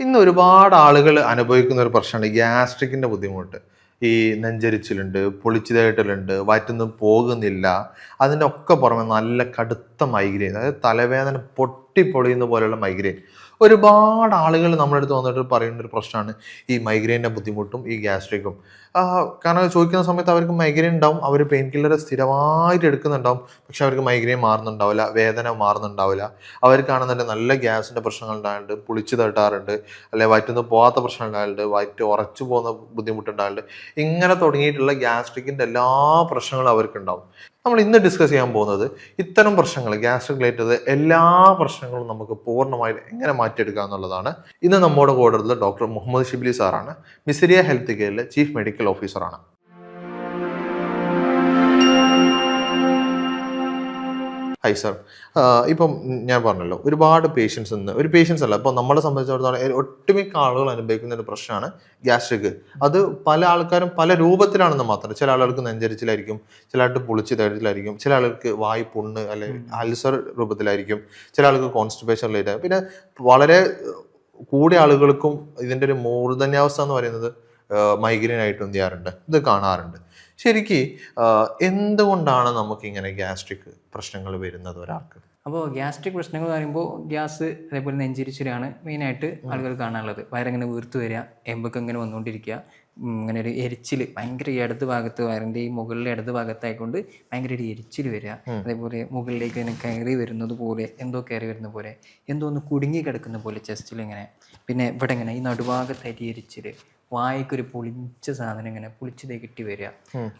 ഇന്ന് ഒരുപാട് ആളുകൾ അനുഭവിക്കുന്ന ഒരു പ്രശ്നമാണ് ഗ്യാസ്ട്രിക്കിന്റെ ബുദ്ധിമുട്ട്. ഈ നെഞ്ചരിച്ചിലുണ്ട്, പൊളിച്ചുതേട്ടലുണ്ട്, വയറ്റിന്ന് പോകുന്നില്ല. അതിൻ്റെ ഒക്കെ പുറമെ നല്ല കടുത്ത മൈഗ്രെയിൻ, അതായത് തലവേദന പൊട്ടിപ്പൊളിയുന്ന പോലെയുള്ള മൈഗ്രെയിൻ. ഒരുപാട് ആളുകൾ നമ്മുടെ അടുത്ത് വന്നിട്ട് പറയുന്ന ഒരു പ്രശ്നമാണ് ഈ മൈഗ്രെയിൻ്റെ ബുദ്ധിമുട്ടും ഈ ഗ്യാസ്ട്രിക്കും. കാരണം ചോദിക്കുന്ന സമയത്ത് അവർക്ക് മൈഗ്രെയിൻ ഉണ്ടാവും, അവർ പെയിൻ കില്ലർ സ്ഥിരമായിട്ട് എടുക്കുന്നുണ്ടാവും, പക്ഷെ അവർക്ക് മൈഗ്രെയിൻ മാറുന്നുണ്ടാവില്ല, വേദന മാറുന്നുണ്ടാവില്ല. അവർക്കാണെന്നുണ്ടെങ്കിൽ നല്ല ഗ്യാസിൻ്റെ പ്രശ്നങ്ങൾ ഉണ്ടാകുന്നുണ്ട്, പുളിച്ചു തട്ടാറുണ്ട്, അല്ലെങ്കിൽ വയറ്റിന്ന് പോകാത്ത പ്രശ്നം ഉണ്ടാകലുണ്ട്, വയറ്റ് ഉറച്ചു പോകുന്ന ബുദ്ധിമുട്ടുണ്ടാകലുണ്ട്. ഇങ്ങനെ തുടങ്ങിയിട്ടുള്ള ഗ്യാസ്ട്രിക്കിൻ്റെ എല്ലാ പ്രശ്നങ്ങളും അവർക്കുണ്ടാവും. നമ്മൾ ഇന്ന് ഡിസ്കസ് ചെയ്യാൻ പോകുന്നത് ഇത്തരം പ്രശ്നങ്ങൾ, ഗ്യാസ്ട്രിക് റിലേറ്റഡ് എല്ലാ പ്രശ്നങ്ങളും നമുക്ക് പൂർണ്ണമായി എങ്ങനെ മാറ്റിയെടുക്കുക എന്നുള്ളതാണ്. ഇന്ന് നമ്മുടെ കൂടെ ഉള്ളത് ഡോക്ടർ മുഹമ്മദ് ഷിബ്ലി സാറാണ്. മിസിരിയ ഹെൽത്ത് കെയറിലെ ചീഫ് മെഡിക്കൽ ഓഫീസറാണ്. Hi sir. ഇപ്പം ഞാൻ പറഞ്ഞല്ലോ, ഒരുപാട് പേഷ്യൻസ് ഇന്ന് ഒരു പേഷ്യൻസ് അല്ല, ഇപ്പോൾ നമ്മളെ സംബന്ധിച്ചിടത്തോളം ഒട്ടുമിക്ക ആളുകൾ അനുഭവിക്കുന്ന ഒരു പ്രശ്നമാണ് ഗ്യാസ്ട്രിക്. അത് പല ആൾക്കാരും പല രൂപത്തിലാണെന്ന് മാത്രം. ചില ആളുകൾക്ക് നെഞ്ചരിച്ചിലായിരിക്കും, ചില ആൾക്ക് പൊളിച്ച് തരത്തിലായിരിക്കും, ചില ആളുകൾക്ക് വായ് പുണ്ണ് അല്ലെങ്കിൽ അൾസർ രൂപത്തിലായിരിക്കും, ചില ആൾക്ക് കോൺസ്റ്റിപ്പേഷൻ റിലേറ്റ്. പിന്നെ വളരെ കൂടിയ ആളുകൾക്കും ഇതിൻ്റെ ഒരു മൂർധന്യാവസ്ഥ എന്ന് പറയുന്നത് മൈഗ്രെയിൻ ആയിട്ട് എന്ത് ചെയ്യാറുണ്ട്, ഇത് കാണാറുണ്ട്. ശരിക്ക് എന്തുകൊണ്ടാണ് നമുക്കിങ്ങനെ ഗ്യാസ്ട്രിക് പ്രശ്നങ്ങൾ വരുന്നത് ഒരാൾക്ക്? അപ്പോൾ ഗ്യാസ്ട്രിക് പ്രശ്നങ്ങൾ എന്ന് പറയുമ്പോൾ ഗ്യാസ് അതേപോലെ നെഞ്ചിരിച്ചിലാണ് മെയിനായിട്ട് ആളുകൾ കാണാനുള്ളത്. വയറിങ്ങനെ വീർത്ത് വരിക, എമ്പൊക്കെ ഇങ്ങനെ വന്നുകൊണ്ടിരിക്കുക, ഇങ്ങനെ ഒരു എരിച്ചിൽ, ഭയങ്കര ഇടത് ഭാഗത്ത് വയറിൻ്റെ ഈ മുകളിലെ ഇടത് ഭാഗത്തായിക്കൊണ്ട് ഭയങ്കര ഒരു എരിച്ചിൽ വരിക. അതേപോലെ മുകളിലേക്ക് ഇങ്ങനെ കയറി വരുന്നത് പോലെ, എന്തോ കയറി വരുന്ന പോലെ, എന്തോ ഒന്ന് കുടുങ്ങി കിടക്കുന്ന പോലെ ചെസ്റ്റിൽ ഇങ്ങനെ. പിന്നെ ഇവിടെ ഇങ്ങനെ ഈ നടുഭാഗത്തായിട്ട് എരിച്ചിൽ, വായിക്കൊരു പൊളിച്ച സാധനം ഇങ്ങനെ പുളിച്ചതേ കിട്ടി വരിക.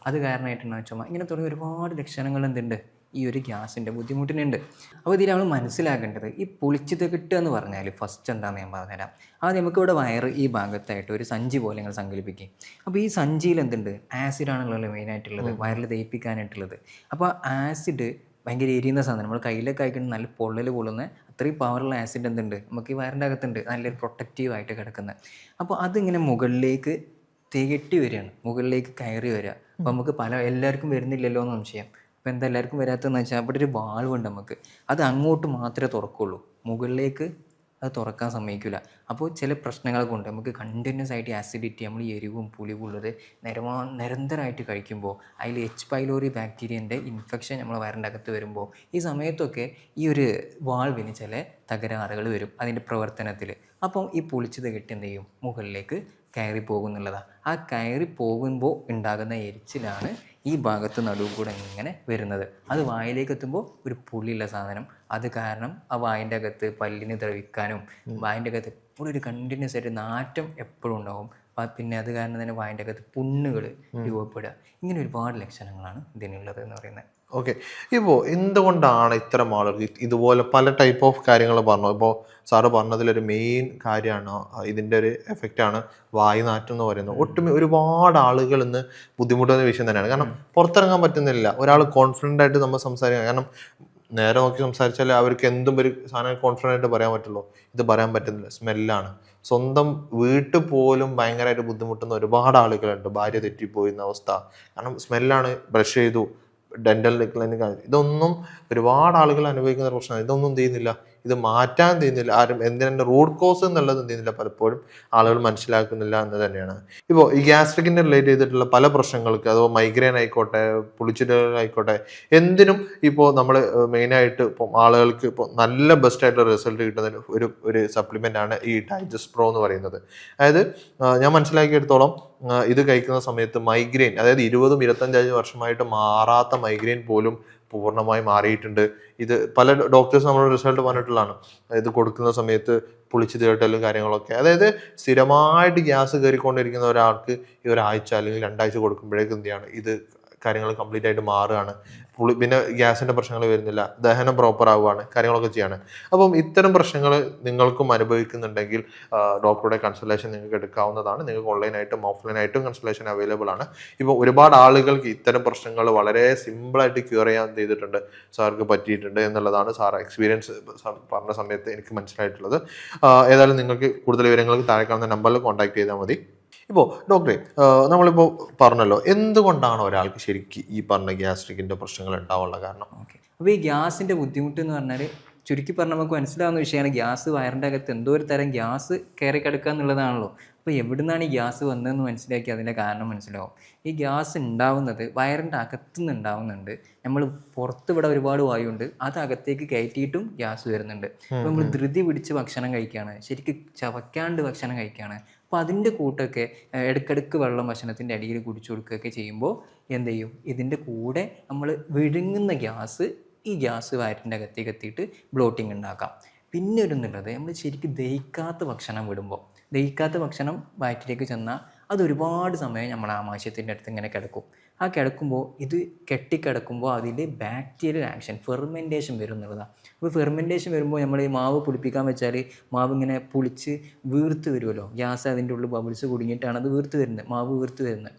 അത് കാരണമായിട്ടാണ് ചുമ. ഇങ്ങനെ തുടങ്ങി ഒരുപാട് ലക്ഷണങ്ങൾ എന്തുണ്ട്, ഈ ഒരു ഗ്യാസിൻ്റെ ബുദ്ധിമുട്ടിനുണ്ട്. അപ്പോൾ ഇതിൽ നമ്മൾ മനസ്സിലാക്കേണ്ടത്, ഈ പുളിച്ചത് കിട്ടുക എന്ന് പറഞ്ഞാൽ ഫസ്റ്റ് എന്താണെന്ന് ഞാൻ പറഞ്ഞുതരാം. ആദ്യം നമുക്കിവിടെ വയറ് ഈ ഭാഗത്തായിട്ട് ഒരു സഞ്ചി പോലെ നിങ്ങൾ സങ്കല്പിക്കും. അപ്പോൾ ഈ സഞ്ചിയിൽ എന്തുണ്ട്, ആസിഡാണുള്ളത് മെയിനായിട്ടുള്ളത്, വയറിൽ ദഹിപ്പിക്കാനായിട്ടുള്ളത്. അപ്പോൾ ആസിഡ് ഭയങ്കര എരിയുന്ന സാധനം, നമ്മൾ കയ്യിലൊക്കെ അയക്കുന്ന നല്ല പൊള്ളൽ കൊള്ളുന്ന അത്രയും പവറുള്ള ആസിഡ് എന്തുണ്ട് നമുക്ക് ഈ വയറിൻ്റെ അകത്തുണ്ട്, നല്ലൊരു പ്രൊട്ടക്റ്റീവായിട്ട് കിടക്കുന്നത്. അപ്പോൾ അതിങ്ങനെ മുകളിലേക്ക് തികട്ടി വരികയാണ്, മുകളിലേക്ക് കയറി വരിക. അപ്പോൾ നമുക്ക് എല്ലാവർക്കും വരുന്നില്ലല്ലോ എന്ന് സംശയം. അപ്പോൾ എന്താ എല്ലാവർക്കും വരാത്തതെന്ന് വെച്ചാൽ അവിടെ ഒരു വാൾവുണ്ട് നമുക്ക്, അത് അങ്ങോട്ട് മാത്രമേ തുറക്കുള്ളൂ, മുകളിലേക്ക് അത് തുറക്കാൻ സമ്മതിക്കില്ല. അപ്പോൾ ചില പ്രശ്നങ്ങൾ കൊണ്ട് നമുക്ക് കണ്ടിന്യൂസ് ആയിട്ട് ആസിഡിറ്റി, നമ്മൾ എരിവും പുളിവുള്ളത് നിരന്തരമായിട്ട് കഴിക്കുമ്പോൾ അതിൽ എച്ച് പൈലോറി ബാക്ടീരിയൻ്റെ ഇൻഫെക്ഷൻ നമ്മൾ വയറിൻ്റെ അകത്ത് വരുമ്പോൾ ഈ സമയത്തൊക്കെ ഈ ഒരു വാൾവിന് ചില തകരാറുകൾ വരും അതിൻ്റെ പ്രവർത്തനത്തിൽ. അപ്പം ഈ പുളിച്ചത് കെട്ടി എന്ത് ചെയ്യും, മുകളിലേക്ക് കയറി പോകുന്നുള്ളതാണ്. ആ കയറി പോകുമ്പോൾ ഉണ്ടാകുന്ന എരിച്ചിലാണ് ഈ ഭാഗത്ത് നടുവ് കൂടെ ഇങ്ങനെ വരുന്നത്. അത് വായിലേക്ക് എത്തുമ്പോൾ ഒരു പുളിയുള്ള സാധനം, അത് കാരണം ആ വായിൻ്റെ അകത്ത് പല്ലിന് ദ്രവിക്കാനും വായിൻ്റെ അകത്ത് എപ്പോഴും ഒരു കണ്ടിന്യൂസ് ആയിട്ട് നാറ്റം എപ്പോഴും ഉണ്ടാവും. പിന്നെ അത് കാരണം തന്നെ വായിൻ്റെ അകത്ത് പുണ്ണുകൾ രൂപപ്പെടുക. ഇങ്ങനെ ഒരുപാട് ലക്ഷണങ്ങളാണ് ഇതിനുള്ളത് എന്ന് പറയുന്നത്. ഓക്കെ. ഇപ്പോൾ എന്തുകൊണ്ടാണ് ഇത്തരം ആളുകൾ ഇതുപോലെ പല ടൈപ്പ് ഓഫ് കാര്യങ്ങൾ പറഞ്ഞു? ഇപ്പോൾ സാറ് പറഞ്ഞതിലൊരു മെയിൻ കാര്യമാണ് ഇതിൻ്റെ ഒരു എഫക്റ്റാണ് വായുനാറ്റം എന്ന് പറയുന്നത്. ഒരുപാട് ആളുകൾ ഇന്ന് ബുദ്ധിമുട്ടുന്ന വിഷയം തന്നെയാണ്. കാരണം പുറത്തിറങ്ങാൻ പറ്റുന്നില്ല. ഒരാൾ കോൺഫിഡൻ്റ് ആയിട്ട് നമ്മൾ സംസാരിക്കണം. കാരണം നേരെ നോക്കി സംസാരിച്ചാൽ അവർക്ക് എന്തും ഒരു സാധനം കോൺഫിഡൻ്റ് ആയിട്ട് പറയാൻ പറ്റുള്ളൂ. ഇത് പറയാൻ പറ്റുന്നില്ല, സ്മെല്ലാണ്. സ്വന്തം വീട്ടിൽ പോലും ഭയങ്കരമായിട്ട് ബുദ്ധിമുട്ടുന്ന ഒരുപാട് ആളുകളുണ്ട്. ഭാര്യ തെറ്റിപ്പോയിരുന്ന അവസ്ഥ, കാരണം സ്മെല്ലാണ്. ബ്രഷ് ചെയ്തു, ഡെന്റൽ ക്ലിനിക്, ഇതൊന്നും ഒരുപാട് ആളുകൾ അനുഭവിക്കുന്ന പ്രശ്നമാണ്. ഇതൊന്നും ചെയ്യുന്നില്ല, ഇത് മാറ്റാൻ ചെയ്യുന്നില്ല ആരും. എന്തിനെ റൂട്ട് കോസ് എന്നുള്ളത് ചെയ്യുന്നില്ല, പലപ്പോഴും ആളുകൾ മനസ്സിലാക്കുന്നില്ല എന്ന് തന്നെയാണ്. ഇപ്പോൾ ഈ ഗ്യാസ്ട്രിക്കിൻ്റെ റിലേറ്റ് ചെയ്തിട്ടുള്ള പല പ്രശ്നങ്ങൾക്ക്, അഥവാ മൈഗ്രെയിൻ ആയിക്കോട്ടെ, പുളിച്ചിലായിക്കോട്ടെ, എന്തിനും ഇപ്പോൾ നമ്മൾ മെയിനായിട്ട് ഇപ്പം ആളുകൾക്ക് ഇപ്പോൾ നല്ല ബെസ്റ്റായിട്ടുള്ള റിസൾട്ട് കിട്ടുന്ന ഒരു സപ്ലിമെൻ്റ് ആണ് ഈ ഡൈജസ്റ്റ് പ്രോ എന്ന് പറയുന്നത്. അതായത് ഞാൻ മനസ്സിലാക്കിയെടുത്തോളം ഇത് കഴിക്കുന്ന സമയത്ത് മൈഗ്രെയിൻ, അതായത് 20-25 വർഷമായിട്ട് മാറാത്ത മൈഗ്രെയിൻ പോലും പൂർണ്ണമായി മാറിയിട്ടുണ്ട്. ഇത് പല ഡോക്ടേഴ്സ് നമ്മളോട് റിസൾട്ട് പറഞ്ഞിട്ടുള്ളതാണ്. ഇത് കൊടുക്കുന്ന സമയത്ത് പുളിച്ചു തേട്ടലും കാര്യങ്ങളൊക്കെ. അതായത് സ്ഥിരമായിട്ട് ഗ്യാസ് കയറിക്കൊണ്ടിരിക്കുന്ന ഒരാൾക്ക് ഈ ഒരാഴ്ച അല്ലെങ്കിൽ 2 ആഴ്ച കൊടുക്കുമ്പോഴേക്കും എന്ത് ചെയ്യാണ്, ഇത് കാര്യങ്ങൾ കംപ്ലീറ്റ് ആയിട്ട് മാറുകയാണ്. പിന്നെ ഗ്യാസിൻ്റെ പ്രശ്നങ്ങൾ വരുന്നില്ല, ദഹനം പ്രോപ്പർ ആവുകയാണ്, കാര്യങ്ങളൊക്കെ ചെയ്യാണ്. അപ്പം ഇത്തരം പ്രശ്നങ്ങൾ നിങ്ങൾക്കും അനുഭവിക്കുന്നുണ്ടെങ്കിൽ ഡോക്ടറുടെ കൺസൾട്ടേഷൻ നിങ്ങൾക്ക് എടുക്കാവുന്നതാണ്. നിങ്ങൾക്ക് ഓൺലൈനായിട്ടും ഓഫ്ലൈനായിട്ടും കൺസൾട്ടേഷൻ അവൈലബിൾ ആണ്. ഇപ്പോൾ ഒരുപാട് ആളുകൾക്ക് ഇത്തരം പ്രശ്നങ്ങൾ വളരെ സിമ്പിളായിട്ട് ക്യൂർ ചെയ്യാൻ ചെയ്തിട്ടുണ്ട്, സാർക്ക് പറ്റിയിട്ടുണ്ട് എന്നുള്ളതാണ് സാർ എക്സ്പീരിയൻസ് പറഞ്ഞ സമയത്ത് എനിക്ക് മനസ്സിലായിട്ടുള്ളത്. ഏതായാലും നിങ്ങൾക്ക് കൂടുതൽ വിവരങ്ങൾക്ക് താഴെ കാണുന്ന നമ്പറിൽ കോൺടാക്ട് ചെയ്താൽ മതി. ഇപ്പോൾ ഡോക്ടറെ, നമ്മളിപ്പോൾ പറഞ്ഞല്ലോ, എന്തുകൊണ്ടാണ് ഒരാൾക്ക് ശരിക്കും ഈ പറഞ്ഞ ഗ്യാസ്ട്രിക്കിൻ്റെ പ്രശ്നങ്ങൾ ഉണ്ടാവാനുള്ള കാരണം? ഓക്കെ. അപ്പോൾ ഈ ഗ്യാസിൻ്റെ ബുദ്ധിമുട്ട് എന്ന് പറഞ്ഞാൽ ചുരുക്കി പറഞ്ഞാൽ നമുക്ക് മനസ്സിലാവുന്ന വിഷയമാണ് ഗ്യാസ് വയറിൻ്റെ അകത്ത് എന്തോ ഒരു തരം ഗ്യാസ് കയറി കിടക്കുക എന്നുള്ളതാണല്ലോ. അപ്പോൾ എവിടെ നിന്നാണ് ഈ ഗ്യാസ് വന്നതെന്ന് മനസ്സിലാക്കി അതിൻ്റെ കാരണം മനസ്സിലാവും. ഈ ഗ്യാസ് ഉണ്ടാവുന്നത് വയറിൻ്റെ അകത്തുനിന്ന് ഉണ്ടാവുന്നുണ്ട്. നമ്മൾ പുറത്ത് ഇവിടെ ഒരുപാട് വായുണ്ട്, അത് അകത്തേക്ക് കയറ്റിയിട്ടും ഗ്യാസ് വരുന്നുണ്ട്. അപ്പോൾ നമ്മൾ ധൃതി പിടിച്ച് ഭക്ഷണം കഴിക്കുകയാണ്, ശരിക്കും ചവയ്ക്കാണ്ട് ഭക്ഷണം കഴിക്കുകയാണ്. അപ്പോൾ അതിൻ്റെ കൂട്ടൊക്കെ ഇടയ്ക്കിടയ്ക്ക് വെള്ളം ഭക്ഷണത്തിൻ്റെ അടിയിൽ കുടിച്ചു കൊടുക്കുകയൊക്കെ ചെയ്യുമ്പോൾ എന്ത് ചെയ്യും, ഇതിൻ്റെ കൂടെ നമ്മൾ വിഴുങ്ങുന്ന ഗ്യാസ് ഈ ഗ്യാസ് വയറ്റിൻ്റെ അകത്തേക്ക് എത്തിയിട്ട് ബ്ലോട്ടിങ് ഉണ്ടാക്കാം. പിന്നെ ഒരെന്നുള്ളത്, നമ്മൾ ശരിക്കും ദഹിക്കാത്ത ഭക്ഷണം വിടുമ്പോൾ, ദഹിക്കാത്ത ഭക്ഷണം വയറ്റിലേക്ക് ചെന്നാൽ അത് ഒരുപാട് സമയം നമ്മൾ ആമാശയത്തിൻ്റെ അടുത്ത് ഇങ്ങനെ കിടക്കും. ആ കിടക്കുമ്പോൾ ഇത് കെട്ടിക്കിടക്കുമ്പോൾ അതിൽ ബാക്ടീരിയൽ ആക്ഷൻ, ഫെർമെൻറ്റേഷൻ വരും എന്നുള്ളതാണ്. അപ്പോൾ ഫെർമെൻറ്റേഷൻ വരുമ്പോൾ നമ്മൾ ഈ മാവ് പുളിപ്പിക്കാൻ വെച്ചാൽ മാവ് ഇങ്ങനെ പുളിച്ച് വീർത്ത് വരുമല്ലോ, ഗ്യാസ് അതിൻ്റെ ഉള്ളിൽ ബബിൾസ് കുടുങ്ങിയിട്ടാണ് അത് വീർത്ത് വരുന്നത്, മാവ് വീർത്ത് വരുന്നത്.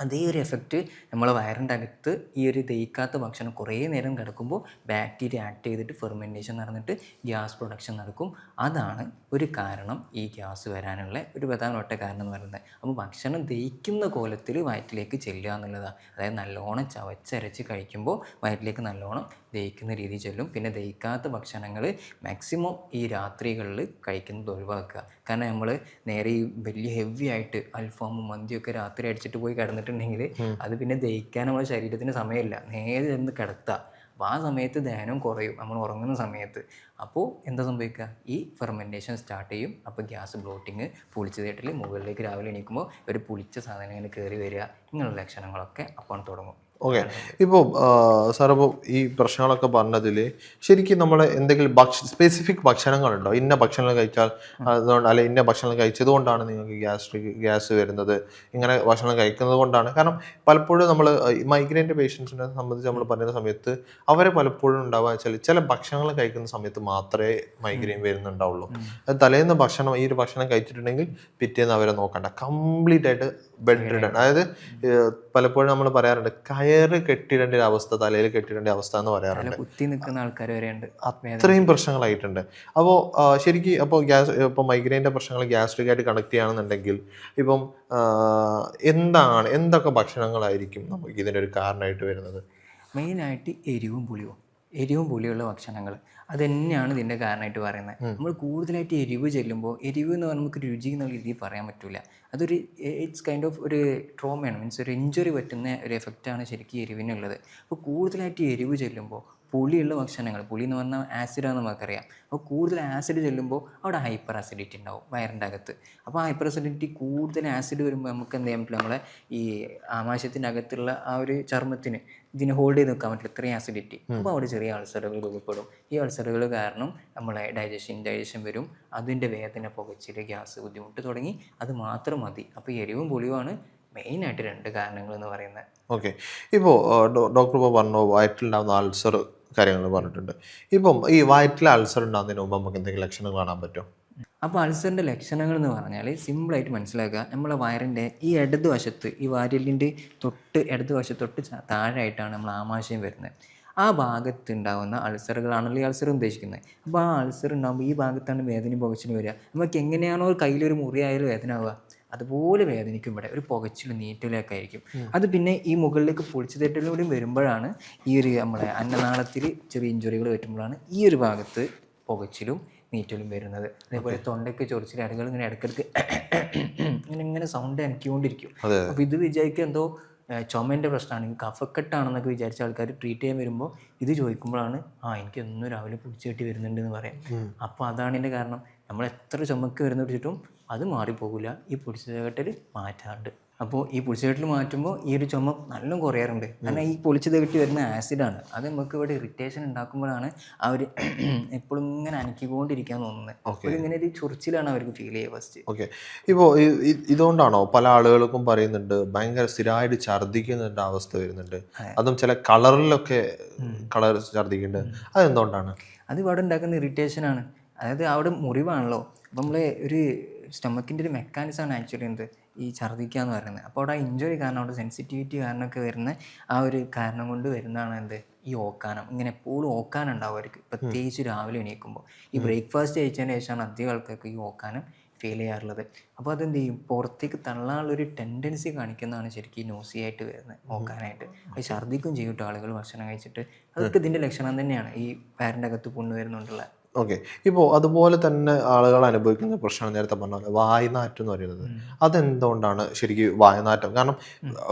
അതേ ഒരു എഫക്റ്റ് നമ്മളെ വയറിൻ്റെ അകത്ത് ഈ ഒരു ദഹിക്കാത്ത ഭക്ഷണം കുറേ നേരം കിടക്കുമ്പോൾ ബാക്ടീരിയ ആക്ട് ചെയ്തിട്ട് ഫെർമെൻറ്റേഷൻ നടന്നിട്ട് ഗ്യാസ് പ്രൊഡക്ഷൻ നടക്കും. അതാണ് ഒരു കാരണം, ഈ ഗ്യാസ് വരാനുള്ള ഒരു പ്രധാനപ്പെട്ട കാരണം എന്ന് പറയുന്നത്. അപ്പോൾ ഭക്ഷണം ദഹിക്കുന്ന കോലത്തിൽ വയറ്റിലേക്ക് ചെല്ലുക എന്നുള്ളതാണ്. അതായത് നല്ലോണം ചവച്ചരച്ച് കഴിക്കുമ്പോൾ വയറ്റിലേക്ക് നല്ലോണം ദഹിക്കുന്ന രീതിയിൽ ചെല്ലും. പിന്നെ ദഹിക്കാത്ത ഭക്ഷണങ്ങൾ മാക്സിമം ഈ രാത്രികളിൽ കഴിക്കുന്നത് ഒഴിവാക്കുക. കാരണം നമ്മൾ നേരെ ഈ വലിയ ഹെവി ആയിട്ട് അൽഫാമും മന്തിയൊക്കെ രാത്രി അടിച്ചിട്ട് പോയി കിടന്നിട്ടുണ്ടെങ്കിൽ അത് പിന്നെ ദഹിക്കാൻ നമ്മുടെ ശരീരത്തിന് സമയമില്ല, നേരെ ചെന്ന് കിടത്തുക. അപ്പോൾ ആ സമയത്ത് ദഹനം കുറയും നമ്മൾ ഉറങ്ങുന്ന സമയത്ത്. അപ്പോൾ എന്താ സംഭവിക്കുക, ഈ ഫെർമെൻറ്റേഷൻ സ്റ്റാർട്ട് ചെയ്യും. അപ്പോൾ ഗ്യാസ് ബ്ലോട്ടിങ്, പുളിച്ചതായിട്ടിൽ മുകളിലേക്ക് രാവിലെ എണീക്കുമ്പോൾ ഒരു പുളിച്ച സാധനങ്ങൾ കയറി വരിക, ഇങ്ങനെയുള്ള ലക്ഷണങ്ങളൊക്കെ അപ്പോൾ തുടങ്ങും. ഓക്കെ. ഇപ്പോൾ സാർ, ഇപ്പോൾ ഈ പ്രശ്നങ്ങളൊക്കെ പറഞ്ഞതിൽ ശരിക്കും നമ്മൾ എന്തെങ്കിലും സ്പെസിഫിക് ഭക്ഷണങ്ങളുണ്ടോ, ഇന്ന ഭക്ഷണങ്ങൾ കഴിച്ചാൽ അതുകൊണ്ട്, അല്ലെ ഇന്ന ഭക്ഷണം കഴിച്ചത് കൊണ്ടാണ് നിങ്ങൾക്ക് ഗ്യാസ് വരുന്നത്, ഇങ്ങനെ ഭക്ഷണം കഴിക്കുന്നത് കൊണ്ടാണ്? കാരണം പലപ്പോഴും നമ്മൾ മൈഗ്രെയിൻ്റെ പേഷ്യൻസിനെ സംബന്ധിച്ച് നമ്മൾ പറയുന്ന സമയത്ത് അവരെ പലപ്പോഴും ഉണ്ടാവുക വെച്ചാൽ ചില ഭക്ഷണങ്ങൾ കഴിക്കുന്ന സമയത്ത് മാത്രമേ മൈഗ്രെയിൻ വരുന്നുണ്ടാവുള്ളൂ. അത് തലേന്ന് ഭക്ഷണം, ഈ ഒരു ഭക്ഷണം കഴിച്ചിട്ടുണ്ടെങ്കിൽ പിറ്റേന്ന് അവരെ നോക്കണ്ട, കംപ്ലീറ്റ് ആയിട്ട് ബെഡ് റിഡൺ. അതായത് പലപ്പോഴും നമ്മൾ പറയാറുണ്ട് കയറ് കെട്ടിടേണ്ട ഒരു അവസ്ഥ, തലയിൽ കെട്ടിടേണ്ട അവസ്ഥ എന്ന് പറയാറുണ്ട്. കുത്തി നിൽക്കുന്ന ആൾക്കാർ വരെ ഉണ്ട്, അത്രയും പ്രശ്നങ്ങളായിട്ടുണ്ട്. അപ്പോൾ ശരിക്കും അപ്പോൾ ഇപ്പോൾ മൈഗ്രെയിൻ്റെ പ്രശ്നങ്ങൾ ഗ്യാസ്ട്രിക് ആയിട്ട് കണക്ട് ചെയ്യുകയാണെന്നുണ്ടെങ്കിൽ ഇപ്പം എന്തൊക്കെ ഭക്ഷണങ്ങളായിരിക്കും നമുക്ക് ഇതിനൊരു കാരണമായിട്ട് വരുന്നത്? മെയിനായിട്ട് എരിവും പുളിയുള്ള ഭക്ഷണങ്ങൾ അത് തന്നെയാണ് ഇതിൻ്റെ കാരണമായിട്ട് പറയുന്നത്. നമ്മൾ കൂടുതലായിട്ട് എരിവ് ചെല്ലുമ്പോൾ, എരിവ് എന്ന് പറഞ്ഞാൽ നമുക്ക് രുചി എന്നുള്ള രീതിയിൽ പറയാൻ പറ്റില്ല. അതൊരു ഇറ്റ്സ് കൈൻഡ് ഓഫ് ഒരു ട്രോമയാണ്, മീൻസ് ഒരു ഇഞ്ചുറി പറ്റുന്ന ഒരു എഫക്റ്റാണ് ശരിക്കും എരിവിനുള്ളത്. അപ്പോൾ കൂടുതലായിട്ട് എരിവ് ചെല്ലുമ്പോൾ പുളിയുള്ള ഭക്ഷണങ്ങൾ, പുളി എന്ന് പറഞ്ഞാൽ ആസിഡാണെന്ന് നമുക്കറിയാം. അപ്പോൾ കൂടുതൽ ആസിഡ് ചെല്ലുമ്പോൾ അവിടെ ഹൈപ്പർ ആസിഡിറ്റി ഉണ്ടാവും വയറിൻ്റെ അകത്ത്. അപ്പോൾ ഹൈപ്പർ ആസിഡിറ്റി, കൂടുതൽ ആസിഡ് വരുമ്പോൾ നമുക്ക് എന്ത് ചെയ്യാൻ പറ്റില്ല, നമ്മളെ ഈ ആമാശയത്തിൻ്റെ അകത്തുള്ള ആ ഒരു ചർമ്മത്തിന് ഇതിനെ ഹോൾഡ് ചെയ്ത് നിൽക്കാൻ പറ്റില്ല, ഇത്രയും ആസിഡിറ്റി. അപ്പോൾ അവിടെ ചെറിയ അൾസറുകൾ രൂപപ്പെടും. ഈ അൾസറുകൾ കാരണം നമ്മളെ ഡൈജഷൻ വരും, അതിൻ്റെ വേദന, പുകച്ചിൽ, ഗ്യാസ്, ബുദ്ധിമുട്ട് തുടങ്ങി. അത് മാത്രം മതി. അപ്പോൾ എരിവും പുളിയുമാണ് മെയിനായിട്ട് 2 കാരണങ്ങൾ എന്ന് പറയുന്നത്. ഓക്കെ. ഇപ്പോൾ ഡോക്ടർ ഇപ്പോൾ പറഞ്ഞു വയറ്റിലുണ്ടാകുന്ന അൾസർ കാര്യങ്ങൾ പറഞ്ഞിട്ടുണ്ട്. ഇപ്പം ഈ വയറ്റിൽ അൾസർ ഉണ്ടാകുന്നതിന് മുമ്പ് നമുക്ക് എന്തെങ്കിലും ലക്ഷണങ്ങൾ കാണാൻ പറ്റുമോ? അപ്പോൾ അൾസറിൻ്റെ ലക്ഷണങ്ങൾ എന്ന് പറഞ്ഞാൽ സിമ്പിളായിട്ട് മനസ്സിലാക്കുക, നമ്മളെ വയറിൻ്റെ ഈ ഇടതുവശത്ത്, ഈ വാരിയലിൻ്റെ തൊട്ട് ഇടതുവശത്ത് തൊട്ട് താഴെയായിട്ടാണ് നമ്മൾ ആമാശയം വരുന്നത്. ആ ഭാഗത്ത് ഉണ്ടാകുന്ന അൾസറുകളാണല്ലോ ഈ അൾസർ ഉദ്ദേശിക്കുന്നത്. അപ്പോൾ ആ അൾസർ ഉണ്ടാകുമ്പോൾ ഈ ഭാഗത്താണ് വേദനയും പുകച്ചിലും വരിക. നമുക്ക് എങ്ങനെയാണോ കയ്യിലൊരു മുറിയായാലും വേദന ആവുക, അതുപോലെ വേദനിക്കും ഇവിടെ, ഒരു പുകച്ചിലും നീറ്റലൊക്കെ ആയിരിക്കും. അത് പിന്നെ ഈ മുകളിലേക്ക് പൊളിച്ചതേറ്റലൂടെയും വരുമ്പോഴാണ് ഈ ഒരു നമ്മളെ അന്നനാളത്തിൽ ചെറിയ ഇഞ്ചുറികൾ പറ്റുമ്പോഴാണ് ഈ ഒരു ഭാഗത്ത് പുകച്ചിലും നീറ്റലും വരുന്നത്. അതേപോലെ തൊണ്ടയ്ക്ക് ചൊറിച്ചിൽ, അടികൾ ഇങ്ങനെ ഇടയ്ക്കിടയ്ക്ക് ഇങ്ങനെ സൗണ്ട് അനക്കിക്കൊണ്ടിരിക്കും. അപ്പോൾ ഇത് വിചാരിക്കുക എന്തോ ചുമേൻ്റെ പ്രശ്നമാണ്, കഫക്കെട്ടാണെന്നൊക്കെ വിചാരിച്ച ആൾക്കാർ ട്രീറ്റ് ചെയ്യാൻ വരുമ്പോൾ ഇത് ചോദിക്കുമ്പോഴാണ് എനിക്ക് എന്നും രാവിലെ പിടിച്ചു കെട്ടി വരുന്നുണ്ട് എന്ന് പറയാം. അപ്പോൾ അതാണ് ഇതിൻ്റെ കാരണം. നമ്മൾ എത്ര ചുമക്ക് വരുന്ന പിടിച്ചിട്ടും അത് മാറിപ്പോകില്ല, ഈ പൊളിച്ചതകെട്ടൽ മാറ്റാറുണ്ട്. അപ്പോൾ ഈ പൊളിച്ചതകെട്ടൽ മാറ്റുമ്പോൾ ഈ ഒരു ചുമ നല്ലോണം കുറയാറുണ്ട്. കാരണം ഈ പൊളിച്ചതകെട്ടി വരുന്ന ആസിഡാണ്, അത് നമുക്ക് ഇവിടെ ഇറിറ്റേഷൻ ഉണ്ടാക്കുമ്പോഴാണ് ആ ഒരു എപ്പോഴും ഇങ്ങനെ അനക്കിക്കൊണ്ടിരിക്കാൻ തോന്നുന്നത്. അപ്പോൾ ഇങ്ങനെ ഒരു ചൊറിച്ചിലാണ് അവർക്ക് ഫീൽ ചെയ്യുക ഫസ്റ്റ്. ഓക്കെ. ഇപ്പോൾ ഇതുകൊണ്ടാണോ പല ആളുകൾക്കും പറയുന്നുണ്ട് ഭയങ്കര സ്ഥിരമായിട്ട് ഛർദ്ദിക്കുന്നുണ്ട് അവസ്ഥ വരുന്നുണ്ട്, അതും ചില കളറിലൊക്കെ കളർ ഛർദ്ദിക്കുന്നുണ്ട്, അതെന്തുകൊണ്ടാണ്? അത് ഇവിടെ ഉണ്ടാക്കുന്ന ഇറിറ്റേഷനാണ്. അതായത് അവിടെ മുറിവാണല്ലോ, അപ്പം നമ്മൾ ഒരു സ്റ്റൊമക്കിൻ്റെ ഒരു മെക്കാനിസമാണ് ആക്ച്വലി എന്ത് ഈ ഛർദ്ദിക്കുക എന്ന് പറയുന്നത്. അപ്പോൾ അവിടെ ഇഞ്ചുറി കാരണം, അവിടെ സെൻസിറ്റിവിറ്റി കാരണമൊക്കെ വരുന്ന ആ ഒരു കാരണം കൊണ്ട് വരുന്നതാണ് എന്ത് ഈ ഓക്കാനം. ഇങ്ങനെ എപ്പോഴും ഓക്കാനം ഉണ്ടാവും അവർക്ക്, പ്രത്യേകിച്ച് രാവിലെ എണീക്കുമ്പോൾ. ഈ ബ്രേക്ക്ഫാസ്റ്റ് കഴിച്ചതിന് ശേഷമാണ് അധികം ആൾക്കാർക്ക് ഈ ഓക്കാനം ഫീൽ ചെയ്യാറുള്ളത്. അപ്പോൾ അതെന്ത് ചെയ്യും, പുറത്തേക്ക് തള്ളാനുള്ളൊരു ടെൻഡൻസി കാണിക്കുന്നതാണ് ശരിക്കും നോസിയായിട്ട് വരുന്നത് നോക്കാനായിട്ട്. അത് ഛർദ്ദിക്കും ചെയ്യും കേട്ടോ ആളുകൾ ഭക്ഷണം കഴിച്ചിട്ട്. അതൊക്കെ ഇതിൻ്റെ ലക്ഷണം തന്നെയാണ് ഈ വയറിൻ്റെ അകത്ത് പുണ്ണ് വരുന്നുണ്ടുള്ള. ഓക്കെ. ഇപ്പോൾ അതുപോലെ തന്നെ ആളുകൾ അനുഭവിക്കുന്ന പ്രശ്നം നേരത്തെ പറഞ്ഞ പോലെ വായ്നാറ്റം എന്ന് പറയുന്നത്. അതെന്തുകൊണ്ടാണ് ശരിക്കും വായനാറ്റം? കാരണം